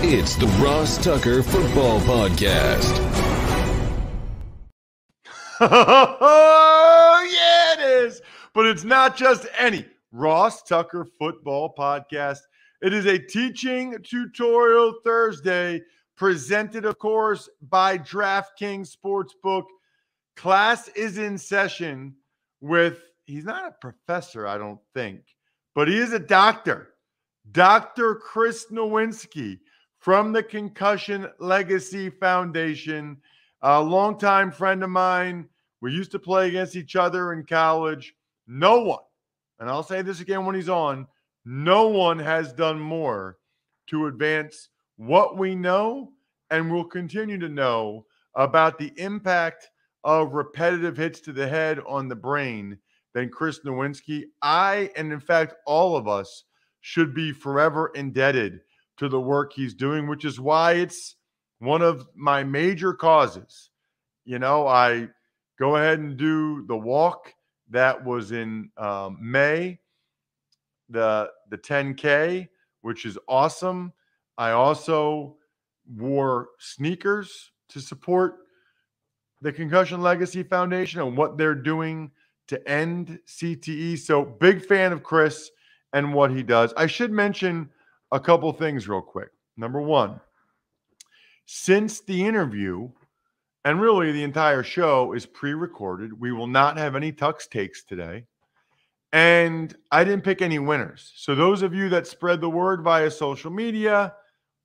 It's the Ross Tucker Football Podcast. Oh, yeah, it is. But it's not just any Ross Tucker Football Podcast. It is a teaching tutorial Thursday presented, of course, by DraftKings Sportsbook. Class is in session with, he's not a professor, I don't think, but he is a doctor. Dr. Chris Nowinski from the Concussion Legacy Foundation, a longtime friend of mine. We used to play against each other in college. No one, and I'll say this again when he's on, no one has done more to advance what we know and will continue to know about the impact of repetitive hits to the head on the brain than Chris Nowinski. I, and in fact, all of us, should be forever indebted to the work he's doing, which is why it's one of my major causes. You know, I go ahead and do the walk that was in May, the 10K, which is awesome. I also wore sneakers to support the Concussion Legacy Foundation and what they're doing to end CTE. So big fan of Chris and what he does. I should mention a couple things real quick. Number one, since the interview and really the entire show is pre-recorded, we will not have any Tux takes today. And I didn't pick any winners. So those of you that spread the word via social media,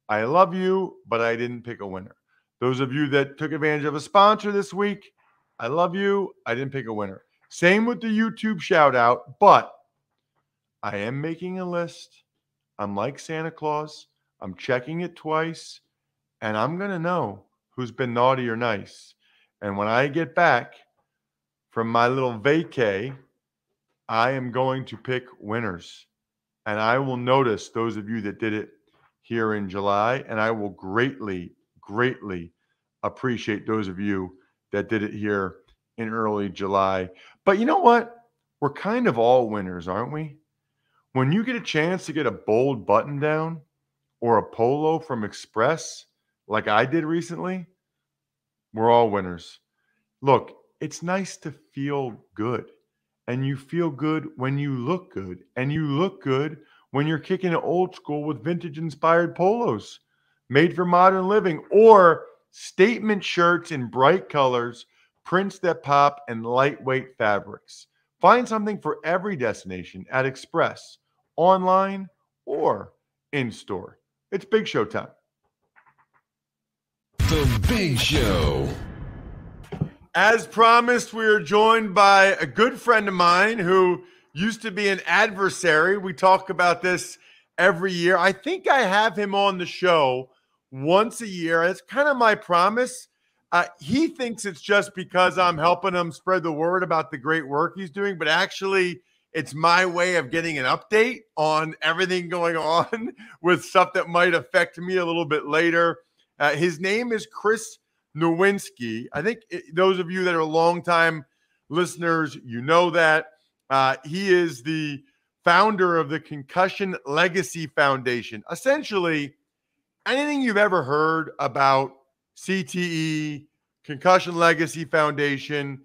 I love you, but I didn't pick a winner. Those of you that took advantage of a sponsor this week, I love you, I didn't pick a winner. Same with the YouTube shout out, but I am making a list. I'm like Santa Claus. I'm checking it twice, and I'm going to know who's been naughty or nice. And when I get back from my little vacay, I am going to pick winners. And I will notice those of you that did it here in July, and I will greatly, greatly appreciate those of you that did it here in early July. But you know what? We're kind of all winners, aren't we? When you get a chance to get a bold button down or a polo from Express, like I did recently, we're all winners. Look, it's nice to feel good. And you feel good when you look good. And you look good when you're kicking it old school with vintage-inspired polos made for modern living, or statement shirts in bright colors, prints that pop, and lightweight fabrics. Find something for every destination at Express, online, or in-store. It's Big Show time. The Big Show. As promised, we are joined by a good friend of mine who used to be an adversary. We talk about this every year. I think I have him on the show once a year. It's kind of my promise. He thinks it's just because I'm helping him spread the word about the great work he's doing, but actually it's my way of getting an update on everything going on with stuff that might affect me a little bit later. His name is Chris Nowinski. I think those of you that are longtime listeners, you know that. He is the founder of the Concussion Legacy Foundation. Essentially, anything you've ever heard about CTE, Concussion Legacy Foundation,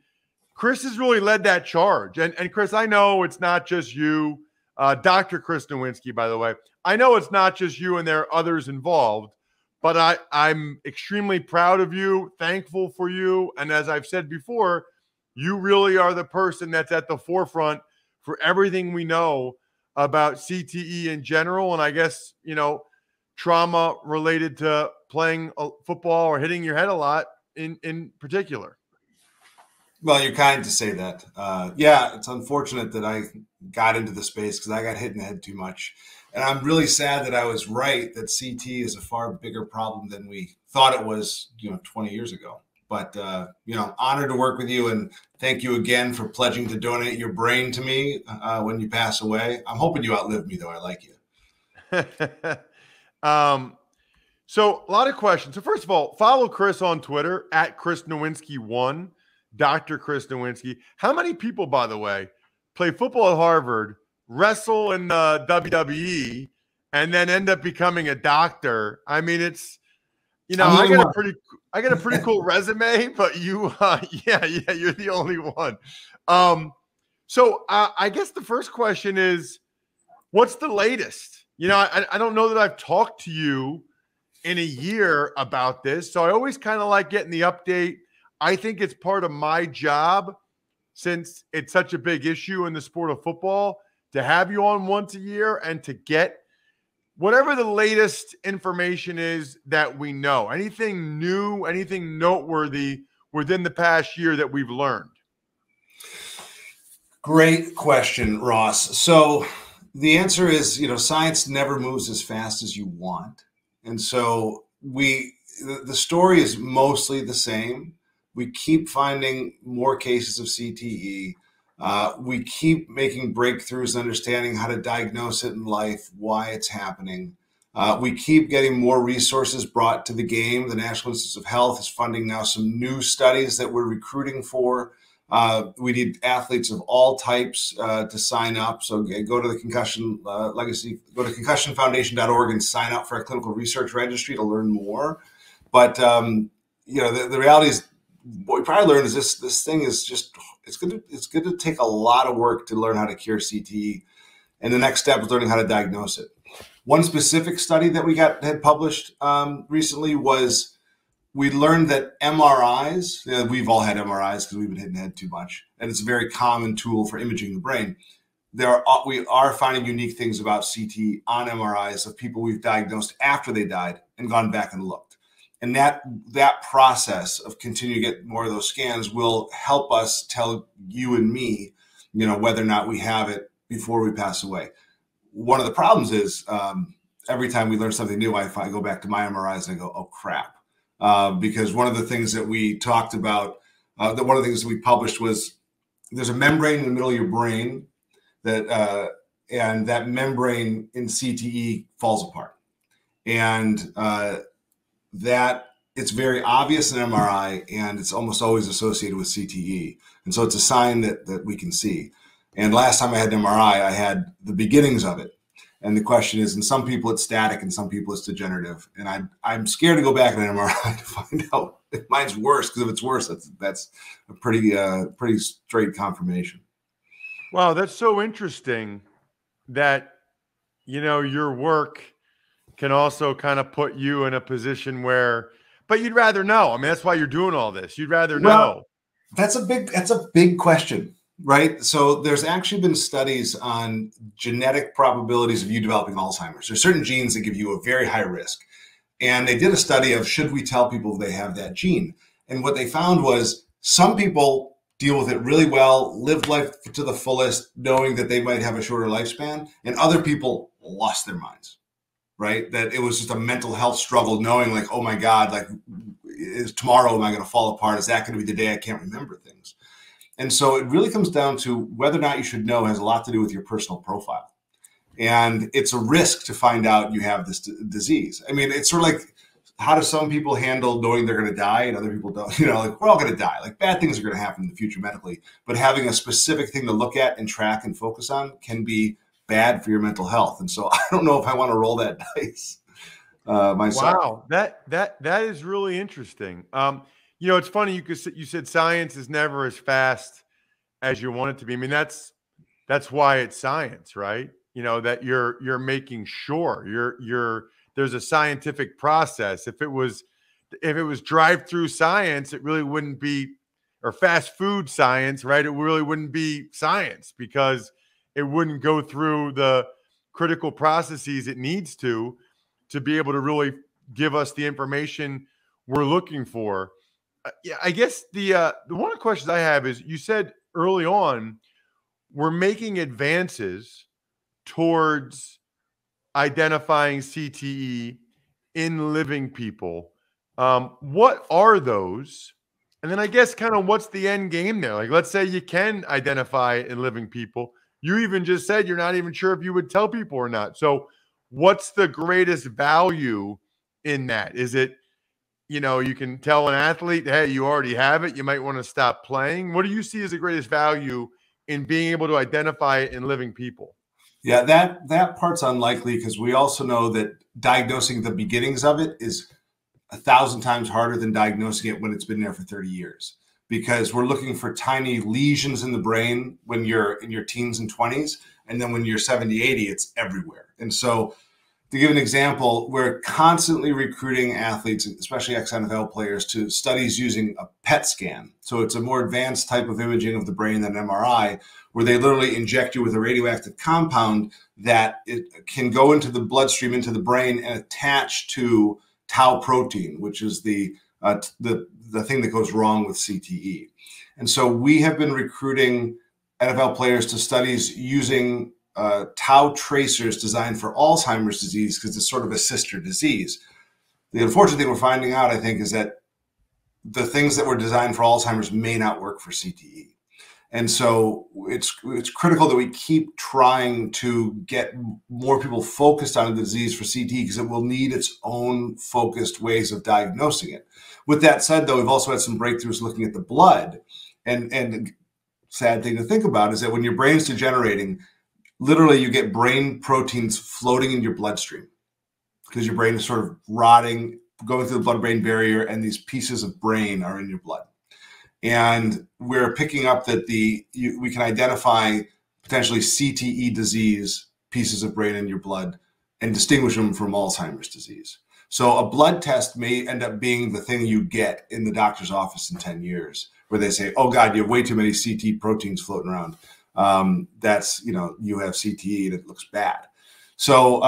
Chris has really led that charge. And Chris, I know it's not just you, Dr. Chris Nowinski, by the way. I know it's not just you and there are others involved, but I'm extremely proud of you, thankful for you. And as I've said before, you really are the person that's at the forefront for everything we know about CTE in general. And I guess, you know, trauma related to playing football or hitting your head a lot in particular. Well, you're kind to say that. Yeah, it's unfortunate that I got into the space because I got hit in the head too much. And I'm really sad that I was right that CT is a far bigger problem than we thought it was, 20 years ago. But, honored to work with you, and thank you again for pledging to donate your brain to me when you pass away. I'm hoping you outlive me, though. I like you. So a lot of questions. So first of all, follow Chris on Twitter at Chris Nowinski1, Dr. Chris Nowinski. How many people, by the way, play football at Harvard, wrestle in the WWE, and then end up becoming a doctor. I mean, it's, you know, I'm I the got only a pretty cool resume, but you, yeah, you're the only one. So I guess the first question is, what's the latest? You know, I don't know that I've talked to you in a year about this, so I always kind of like getting the update. I think it's part of my job, since it's such a big issue in the sport of football, to have you on once a year and to get whatever the latest information is that we know. Anything new, anything noteworthy within the past year that we've learned? Great question, Ross. So the answer is, science never moves as fast as you want. And so the story is mostly the same. We keep finding more cases of CTE. We keep making breakthroughs in understanding how to diagnose it in life, why it's happening. We keep getting more resources brought to the game. The National Institutes of Health is funding now some new studies that we're recruiting for. We need athletes of all types to sign up. So go to the Concussion Legacy, go to concussionfoundation.org and sign up for a clinical research registry to learn more. But the reality is, what we probably learned is this thing is just, it's going to take a lot of work to learn how to cure CTE. And the next step is learning how to diagnose it. One specific study that we had published recently was, we learned that MRIs, we've all had MRIs because we've been hitting the head too much, and it's a very common tool for imaging the brain. We are finding unique things about CTE on MRIs of people we've diagnosed after they died and gone back and looked. And that process of continuing to get more of those scans will help us tell you and me, whether or not we have it before we pass away. One of the problems is every time we learn something new, I go back to my MRIs and I go, oh crap. Because one of the things that we talked about, one of the things that we published was, there's a membrane in the middle of your brain and that membrane in CTE falls apart. And that it's very obvious in MRI, and it's almost always associated with CTE. And so it's a sign that we can see. And last time I had an MRI, I had the beginnings of it. And the question is, in some people it's static, and some people it's degenerative. And I'm scared to go back in an MRI to find out if mine's worse, because if it's worse, that's a pretty straight confirmation. Wow, that's so interesting that, your work can also kind of put you in a position where, but you'd rather know. I mean, that's why you're doing all this. You'd rather know. That's a big question. Right. So there's actually been studies on genetic probabilities of you developing Alzheimer's. There's certain genes that give you a very high risk. And they did a study of, should we tell people they have that gene? And what they found was, some people deal with it really well, lived life to the fullest, knowing that they might have a shorter lifespan. And other people lost their minds. Right. That it was just a mental health struggle, knowing like, oh my God, like, is tomorrow, am I going to fall apart? Is that going to be the day I can't remember things? And so it really comes down to whether or not you should know has a lot to do with your personal profile. And it's a risk to find out you have this disease. I mean, it's sort of like, how do some people handle knowing they're going to die and other people don't? Like, we're all going to die. Like, bad things are going to happen in the future medically. But having a specific thing to look at and track and focus on can be bad for your mental health. And so I don't know if I want to roll that dice myself. Wow, that is really interesting. It's funny you said science is never as fast as you want it to be. I mean, that's why it's science, right? That you're making sure there's a scientific process. If it was drive-through science, it really wouldn't be, or fast food science, right? It really wouldn't be science, because it wouldn't go through the critical processes it needs to be able to really give us the information we're looking for. Yeah, I guess the one of the questions I have is, you said early on, we're making advances towards identifying CTE in living people. What are those? And then I guess kind of what's the end game there? Like, let's say you can identify it in living people. You even just said you're not even sure if you would tell people or not. So what's the greatest value in that? Is it, you can tell an athlete, hey, you already have it, you might want to stop playing? What do you see as the greatest value in being able to identify it in living people? Yeah, that part's unlikely because we also know that diagnosing the beginnings of it is 1,000 times harder than diagnosing it when it's been there for 30 years, because we're looking for tiny lesions in the brain when you're in your teens and 20s. And then when you're 70, 80, it's everywhere. And so to give an example, we're constantly recruiting athletes, especially ex-NFL players, to studies using a PET scan. So it's a more advanced type of imaging of the brain than MRI, where they literally inject you with a radioactive compound that it can go into the bloodstream, into the brain, and attach to tau protein, which is the thing that goes wrong with CTE. And so we have been recruiting NFL players to studies using tau tracers designed for Alzheimer's disease, because it's sort of a sister disease. The unfortunate thing we're finding out, I think, is that the things that were designed for Alzheimer's may not work for CTE. And so it's critical that we keep trying to get more people focused on the disease for CTE, because it will need its own focused ways of diagnosing it. With that said, though, we've also had some breakthroughs looking at the blood. And sad thing to think about is that when your brain's degenerating, literally you get brain proteins floating in your bloodstream because your brain is sort of rotting, going through the blood-brain barrier, and these pieces of brain are in your blood. And we're picking up that we can identify potentially CTE disease pieces of brain in your blood and distinguish them from Alzheimer's disease. So a blood test may end up being the thing you get in the doctor's office in 10 years, where they say, oh God, you have way too many CT proteins floating around. That's, you have CTE and it looks bad. So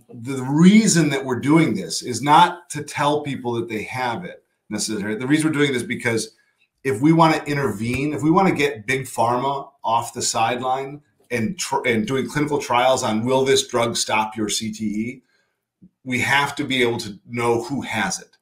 the reason that we're doing this is not to tell people that they have it necessarily. The reason we're doing this is because if we want to intervene, if we want to get big pharma off the sideline and doing clinical trials on will this drug stop your CTE, we have to be able to know who has it.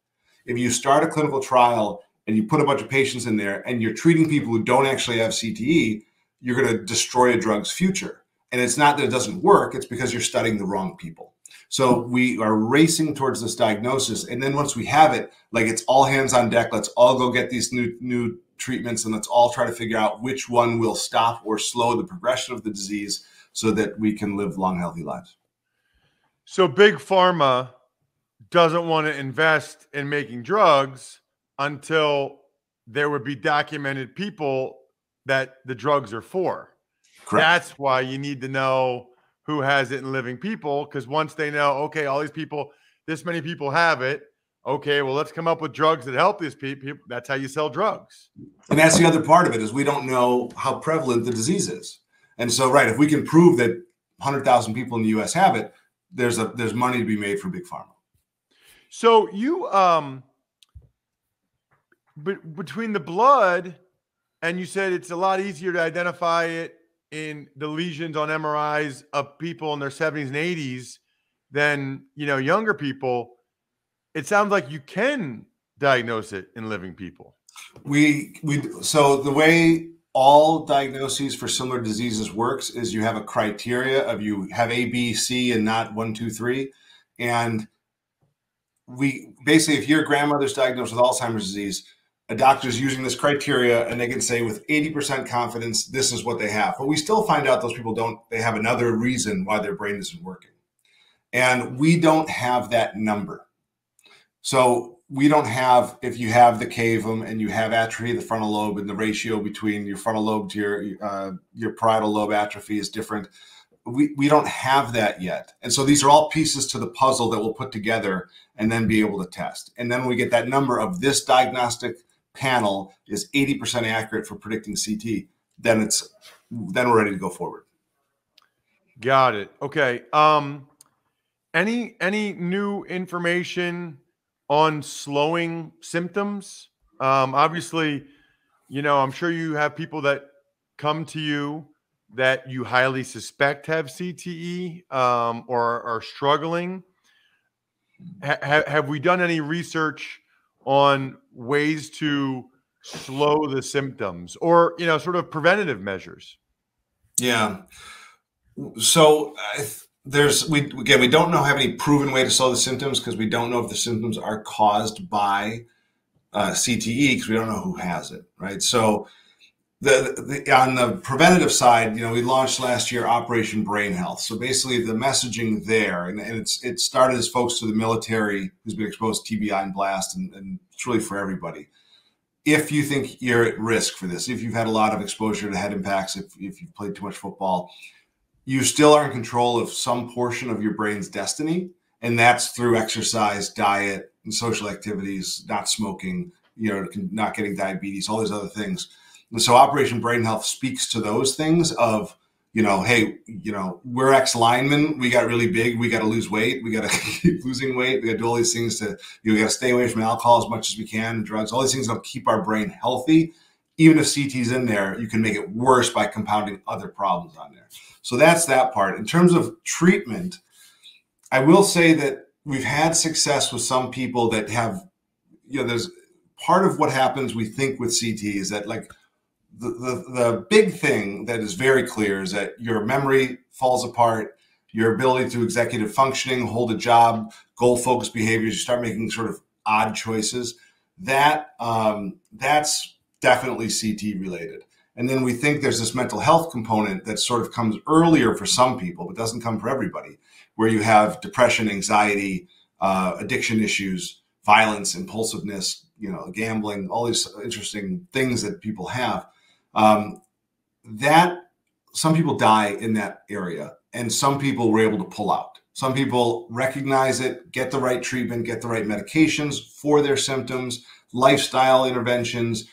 If you start a clinical trial and you put a bunch of patients in there and you're treating people who don't actually have CTE, you're going to destroy a drug's future. And it's not that it doesn't work, it's because you're studying the wrong people. So we are racing towards this diagnosis. And then once we have it, like, it's all hands on deck. Let's all go get these new treatments, and let's all try to figure out which one will stop or slow the progression of the disease so that we can live long, healthy lives. So big pharma doesn't want to invest in making drugs until there would be documented people that the drugs are for. Correct. That's why you need to know who has it in living people, because once they know, okay, all these people, this many people have it, okay, well, let's come up with drugs that help these people. That's how you sell drugs. And that's the other part of it, is we don't know how prevalent the disease is. And so, right, if we can prove that 100,000 people in the U.S. have it, there's money to be made for big pharma. So you, between the blood, and you said it's a lot easier to identify it in the lesions on MRIs of people in their 70s and 80s than, younger people. It sounds like you can diagnose it in living people. So the way all diagnoses for similar diseases works is you have a criteria of, you have A, B, C, and not 1, 2, 3. And we basically, if your grandmother's diagnosed with Alzheimer's disease, a doctor's using this criteria and they can say with 80% confidence, this is what they have. But we still find out those people they have another reason why their brain isn't working. And we don't have that number. So we don't have, if you have the cavum and you have atrophy of the frontal lobe, and the ratio between your frontal lobe to your parietal lobe atrophy is different. We don't have that yet. And so these are all pieces to the puzzle that we'll put together and then be able to test. And then when we get that number of this diagnostic panel is 80% accurate for predicting CT, then we're ready to go forward. Got it. Okay. Any new information on slowing symptoms? Obviously, I'm sure you have people that come to you that you highly suspect have CTE or are struggling. Have we done any research on ways to slow the symptoms, or, sort of preventative measures? Yeah. So we don't have any proven way to slow the symptoms, because we don't know if the symptoms are caused by CTE, because we don't know who has it, right? So On the preventative side, we launched last year Operation Brain Health. So basically the messaging there, and it started as folks to the military who's been exposed to TBI and blast, and it's really for everybody. If you think you're at risk for this, if you've had a lot of exposure to head impacts, if you've played too much football, you still are in control of some portion of your brain's destiny. And that's through exercise, diet, and social activities, not smoking, not getting diabetes, all these other things. And so Operation Brain Health speaks to those things of, hey, we're ex-linemen. We got really big. We got to lose weight. We got to keep losing weight. We got to do all these things we got to stay away from alcohol as much as we can, drugs, all these things that'll keep our brain healthy. Even if CT's in there, you can make it worse by compounding other problems on there. So that's that part. In terms of treatment, I will say that we've had success with some people that have, there's part of what happens, we think, with CT is that, like, the big thing that is very clear is that your memory falls apart, your ability to executive functioning, hold a job, goal-focused behaviors, you start making sort of odd choices. That's definitely CT related. And then we think there's this mental health component that sort of comes earlier for some people, but doesn't come for everybody, where you have depression, anxiety, addiction issues, violence, impulsiveness, gambling, all these interesting things that people have. That some people die in that area, and some people were able to pull out. Some people recognize it, get the right treatment, get the right medications for their symptoms, lifestyle interventions,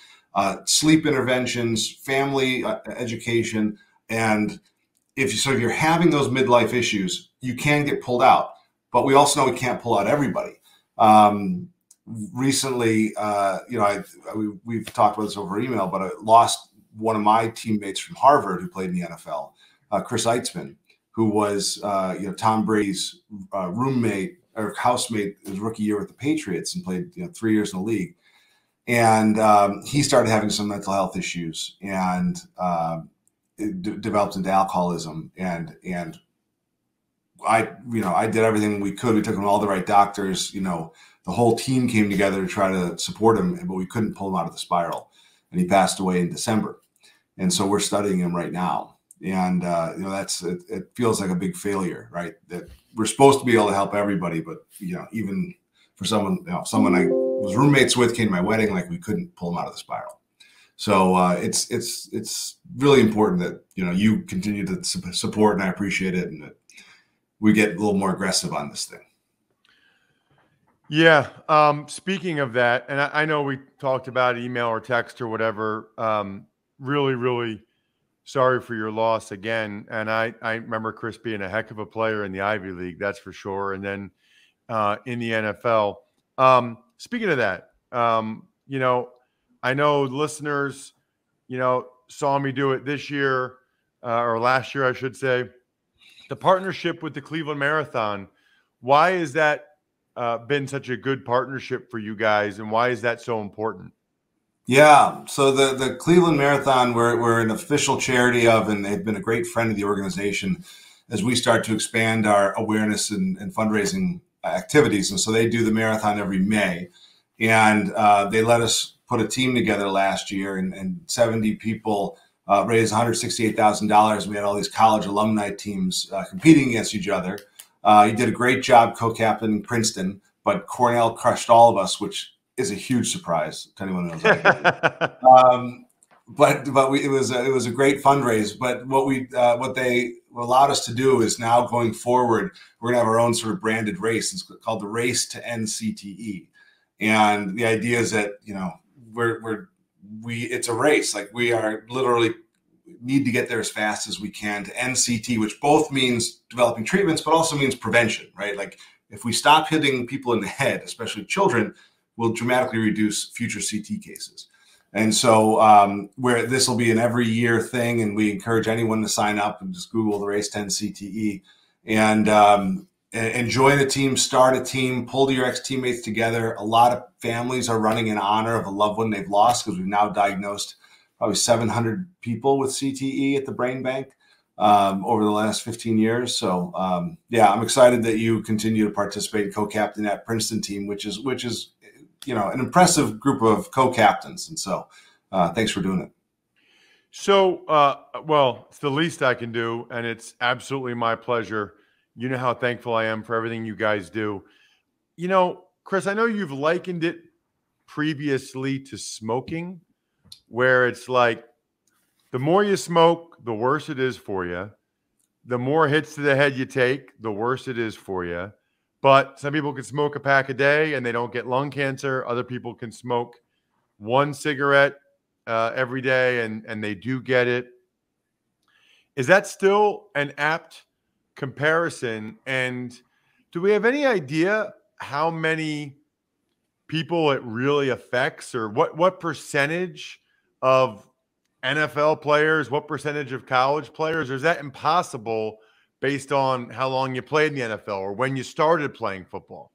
sleep interventions, family education. And if you're having those midlife issues, you can get pulled out, but we also know we can't pull out everybody. Recently, we've talked about this over email, but I lost one of my teammates from Harvard who played in the NFL, Chris Eitzman, who was Tom Brady's roommate or housemate his rookie year with the Patriots and played 3 years in the league. And he started having some mental health issues and developed into alcoholism. And I did everything we could. We took him to all the right doctors. The whole team came together to try to support him, but we couldn't pull him out of the spiral. And he passed away in December. And so we're studying him right now. And it feels like a big failure, right? That we're supposed to be able to help everybody, but even for someone I was roommates with came to my wedding, like, we couldn't pull him out of the spiral. So it's really important that you continue to support, and I appreciate it, and that we get a little more aggressive on this thing. Yeah. Speaking of that, and I know we talked about email or text or whatever. Really, really sorry for your loss again. And I remember Chris being a heck of a player in the Ivy League, that's for sure. And then in the NFL. Speaking of that, I know listeners, saw me do it this year or last year, I should say. The partnership with the Cleveland Marathon. Why is that been such a good partnership for you guys, and why is that so important? Yeah, so the Cleveland Marathon, we're an official charity of, and they've been a great friend of the organization as we start to expand our awareness and fundraising activities. And so they do the marathon every May, and they let us put a team together last year, and 70 people raised $168,000. We had all these college alumni teams competing against each other. You did a great job co-captaining Princeton, but Cornell crushed all of us, which is a huge surprise to anyone who knows that. But it was a great fundraise. But what they allowed us to do is now going forward, we're gonna have our own sort of branded race. It's called the Race to End CTE, and the idea is that it's a race. Like, we are literally need to get there as fast as we can to end CT, which both means developing treatments, but also means prevention, right? Like, if we stop hitting people in the head, especially children, we'll dramatically reduce future CT cases. And so where this will be an every year thing, and we encourage anyone to sign up and just Google the Race 10 CTE and join a team, start a team, pull your ex-teammates together. A lot of families are running in honor of a loved one they've lost, because we've now diagnosed probably 700 people with CTE at the Brain Bank over the last 15 years. So I'm excited that you continue to participate and co-captain that Princeton team, which is an impressive group of co-captains. And so thanks for doing it. So, well, it's the least I can do, and it's absolutely my pleasure. You know how thankful I am for everything you guys do. You know, Chris, I know you've likened it previously to smoking, where it's like the more you smoke, the worse it is for you. The more hits to the head you take, the worse it is for you. But some people can smoke a pack a day and they don't get lung cancer. Other people can smoke one cigarette every day and they do get it. Is that still an apt comparison? And do we have any idea how many people it really affects, or what percentage of NFL players, what percentage of college players, or is that impossible based on how long you played in the NFL or when you started playing football?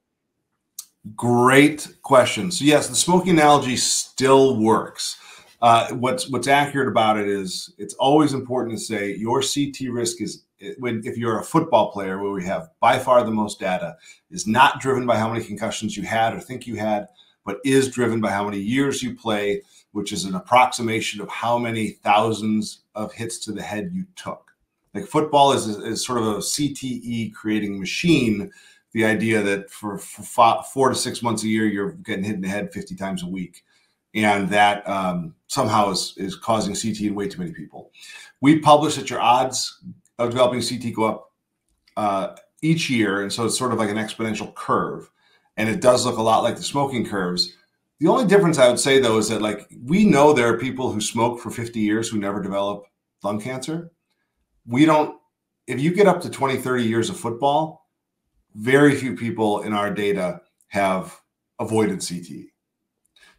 Great question. So yes, the smoking analogy still works. What's accurate about it is it's always important to say your CT risk is if you're a football player, where we have by far the most data, is not driven by how many concussions you had or think you had, but is driven by how many years you play, which is an approximation of how many thousands of hits to the head you took. Like football is sort of a CTE creating machine. The idea that for 4 to 6 months a year, you're getting hit in the head 50 times a week. And that somehow is causing CTE in way too many people. We publish that your odds of developing CTE go up each year. And so it's sort of like an exponential curve. And it does look a lot like the smoking curves. The only difference I would say, though, is that like we know there are people who smoke for 50 years who never develop lung cancer. We don't, if you get up to 20, 30 years of football, very few people in our data have avoided CTE.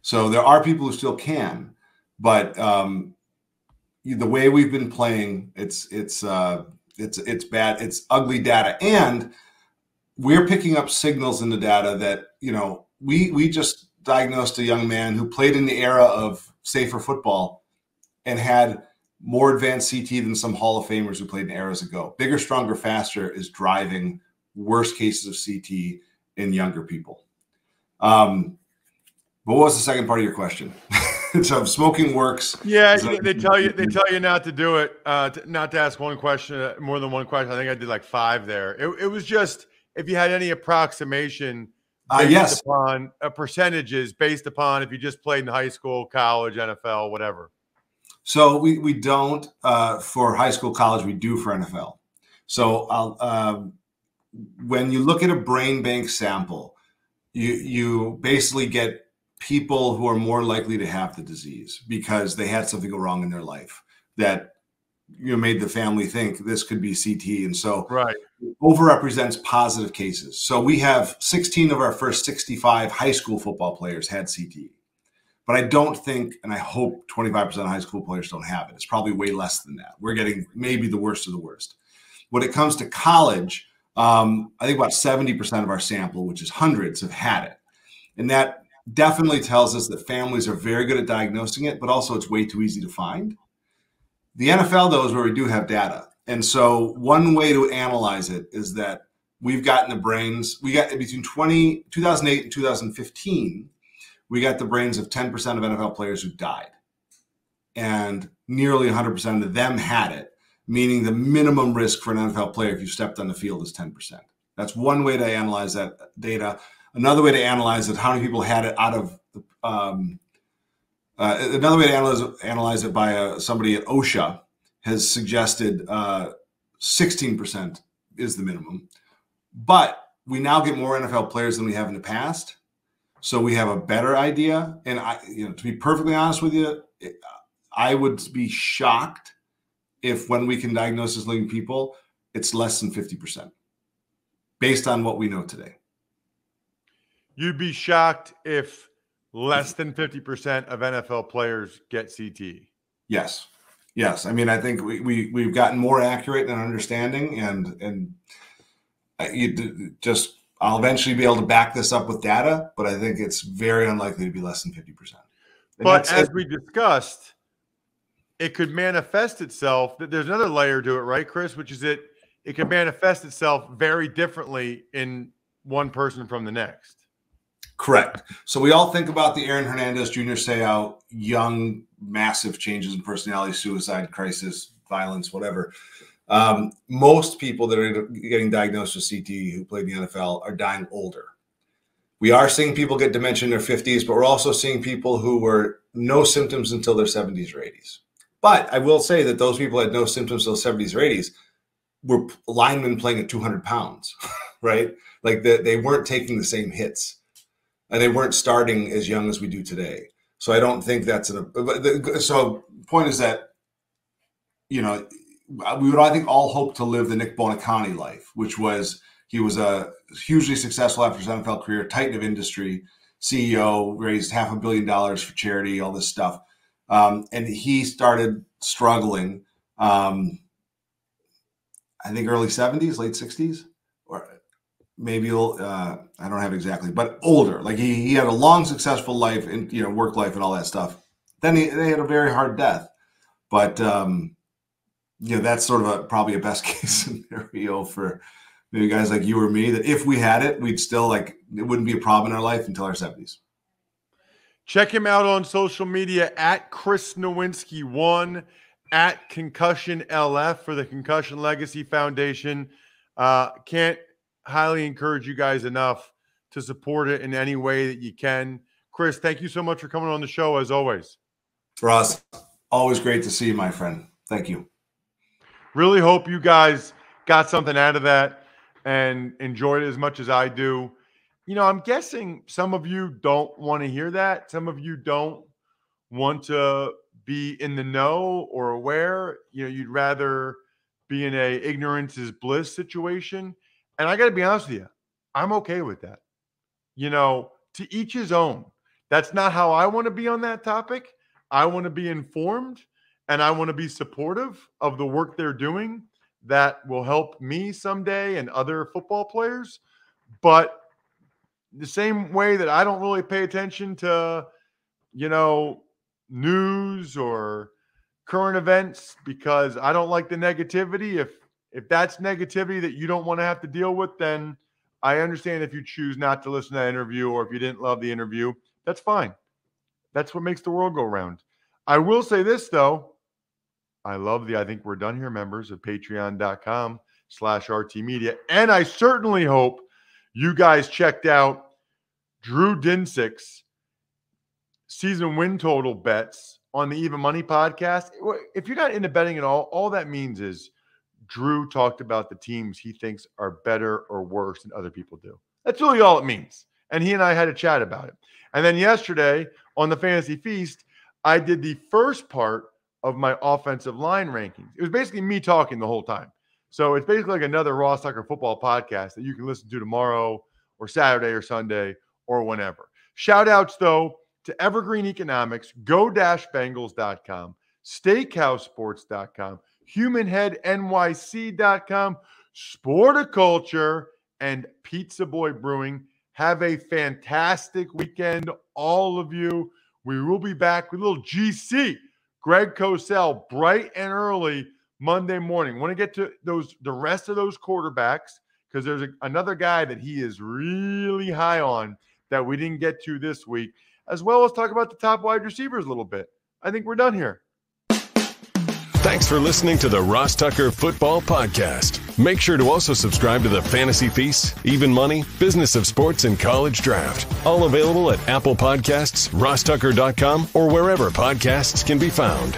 So there are people who still can, but the way we've been playing, it's bad. It's ugly data, and we're picking up signals in the data that we just diagnosed a young man who played in the era of safer football and had more advanced CT than some Hall of Famers who played in eras ago. Bigger, stronger, faster is driving worse cases of CT in younger people. What was the second part of your question? So smoking works. Yeah, they tell you not to do it, not to ask one question, more than one question. I think I did like 5 there. It was just if you had any approximation based upon percentages based upon if you just played in high school, college, NFL, whatever. So we don't for high school, college. We do for NFL. So when you look at a brain bank sample, you basically get people who are more likely to have the disease because they had something go wrong in their life that made the family think this could be CT, and so overrepresents positive cases. So we have 16 of our first 65 high school football players had CT, but I don't think, and I hope 25% of high school players don't have it. It's probably way less than that. We're getting maybe the worst of the worst. When it comes to college, I think about 70% of our sample, which is hundreds, have had it, and that definitely tells us that families are very good at diagnosing it, but also it's way too easy to find. The NFL, though, is where we do have data. And so one way to analyze it is that we've gotten the brains, we got between 2008 and 2015, we got the brains of 10% of NFL players who died. And nearly 100% of them had it, meaning the minimum risk for an NFL player if you stepped on the field is 10%. That's one way to analyze that data. Another way to analyze it, how many people had it out of another way to analyze it by somebody at OSHA has suggested 16% is the minimum. But we now get more NFL players than we have in the past. So we have a better idea. And to be perfectly honest with you, I would be shocked if when we can diagnose as living people, it's less than 50% based on what we know today. You'd be shocked if less than 50% of NFL players get CT. Yes. I mean, I think we've gotten more accurate in understanding, and I'll eventually be able to back this up with data, but I think it's very unlikely to be less than 50%. But as we discussed, it could manifest itself. There's another layer to it, right, Chris? Which is it could manifest itself very differently in one person from the next. Correct. So we all think about the Aaron Hernandez Jr. say out, young, massive changes in personality, suicide, crisis, violence, whatever. Most people that are getting diagnosed with CTE who played in the NFL are dying older. We are seeing people get dementia in their 50s, but we're also seeing people who were no symptoms until their 70s or 80s. But I will say that those people had no symptoms until 70s or 80s were linemen playing at 200 pounds, right? Like they weren't taking the same hits, and they weren't starting as young as we do today. So I don't think that's so point is that, we would, I think, all hope to live the Nick Buoniconti life, which was he was a hugely successful after his NFL career, titan of industry, CEO, raised $500 million for charity, all this stuff. And he started struggling, I think early 70s, late 60s, or maybe, I don't have exactly, but older. Like he had a long, successful life and, work life and all that stuff. Then they had a very hard death. But, that's sort of probably a best case scenario for maybe guys like you or me, that if we had it, we'd still it wouldn't be a problem in our life until our 70s. Check him out on social media at Chris Nowinski 1, at Concussion LF for the Concussion Legacy Foundation. Can't highly encourage you guys enough to support it in any way that you can. Chris, thank you so much for coming on the show, as always. Ross, always great to see you, my friend. Thank you. Really hope you guys got something out of that and enjoyed it as much as I do. I'm guessing some of you don't want to hear that. Some of you don't want to be in the know or aware. You'd rather be in a ignorance is bliss situation. And I got to be honest with you, I'm okay with that. To each his own. That's not how I want to be on that topic. I want to be informed, and I want to be supportive of the work they're doing that will help me someday and other football players. But the same way that I don't really pay attention to, news or current events because I don't like the negativity. If that's negativity that you don't want to have to deal with, then I understand if you choose not to listen to that interview, or if you didn't love the interview, that's fine. That's what makes the world go round. I will say this, though. I think we're done here members of patreon.com/RTmedia. And I certainly hope you guys checked out Drew Dinsick's season win total bets on the Even Money podcast. If you're not into betting at all that means is Drew talked about the teams he thinks are better or worse than other people do. That's really all it means. And he and I had a chat about it. And then yesterday on the Fantasy Feast, I did the first part of my offensive line rankings. It was basically me talking the whole time. So it's basically like another Ross Tucker football podcast that you can listen to tomorrow or Saturday or Sunday or whenever. Shout outs, though, to Evergreen Economics, go-bengals.com, steakhousesports.com, humanheadnyc.com, Sporticulture, and Pizza Boy Brewing. Have a fantastic weekend, all of you. We will be back with a little GC, Greg Cosell, bright and early Monday morning. Want to get to the rest of those quarterbacks because there's another guy that he is really high on that we didn't get to this week, as well as talk about the top wide receivers a little bit. I think we're done here. Thanks for listening to the Ross Tucker Football Podcast. Make sure to also subscribe to the Fantasy Feast, Even Money, Business of Sports, and College Draft. All available at Apple Podcasts, rosstucker.com, or wherever podcasts can be found.